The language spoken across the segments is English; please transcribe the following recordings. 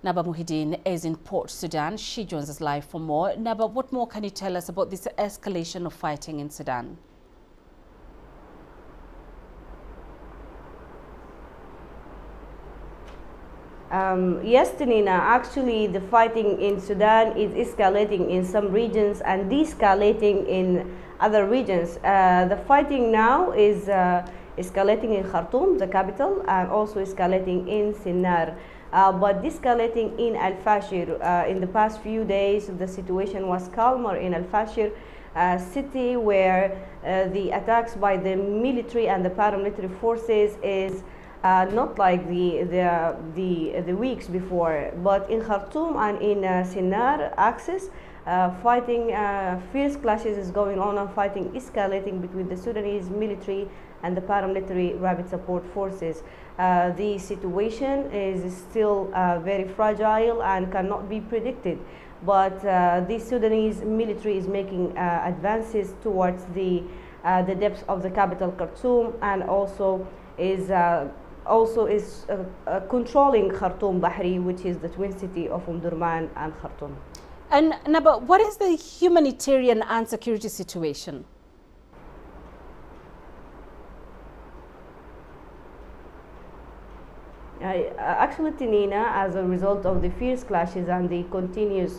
Naba Muhyiddin is in Port Sudan. She joins us live for more. Naba, what more can you tell us about this escalation of fighting in Sudan? Yes, Tanina, actually the fighting in Sudan is escalating in some regions and de-escalating in other regions. The fighting now is escalating in Khartoum, the capital, and also escalating in Sinnar. But de-escalating in Fasher. In the past few days, the situation was calmer in Fasher city, where the attacks by the military and the paramilitary forces is not like the weeks before, but in Khartoum and in Sinnar axis, fighting, fierce clashes is going on, and fighting escalating between the Sudanese military and the paramilitary rapid support forces. The situation is still very fragile and cannot be predicted, but the Sudanese military is making advances towards the depths of the capital Khartoum, and also is controlling Khartoum Bahri, which is the twin city of Durman and Khartoum. And Naba, what is the humanitarian and security situation? Actually, Tinina, as a result of the fierce clashes and the continuous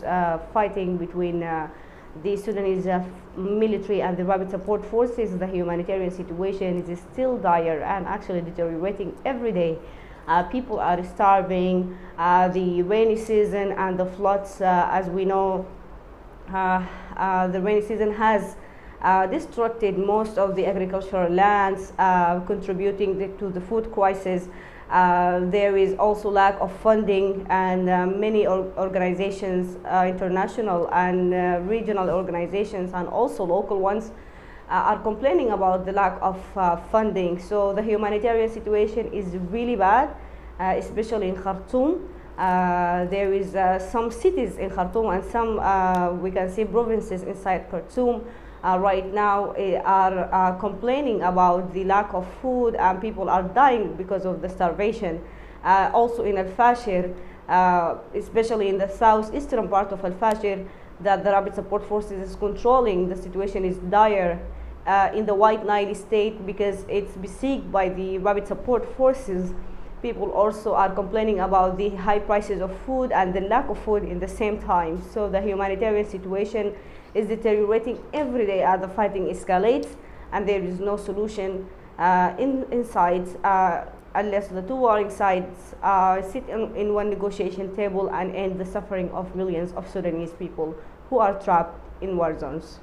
fighting between the Sudanese military and the rapid support forces, the humanitarian situation is still dire and actually deteriorating every day. People are starving. The rainy season and the floods, as we know, the rainy season has destructed most of the agricultural lands, contributing to the food crisis. There is also lack of funding, and many organizations, international and regional organizations, and also local ones, are complaining about the lack of funding. So the humanitarian situation is really bad, especially in Khartoum. There is some cities in Khartoum and some, we can see, provinces inside Khartoum right now are complaining about the lack of food, and people are dying because of the starvation. Also in Fasher, especially in the southeastern part of Fasher, that the rapid support forces is controlling, the situation is dire in the White Nile state because it's besieged by the rapid support forces. People also are complaining about the high prices of food and the lack of food in the same time. So the humanitarian situation is deteriorating every day as the fighting escalates, and there is no solution inside unless the two warring sides sit in one negotiation table and end the suffering of millions of Sudanese people who are trapped in war zones.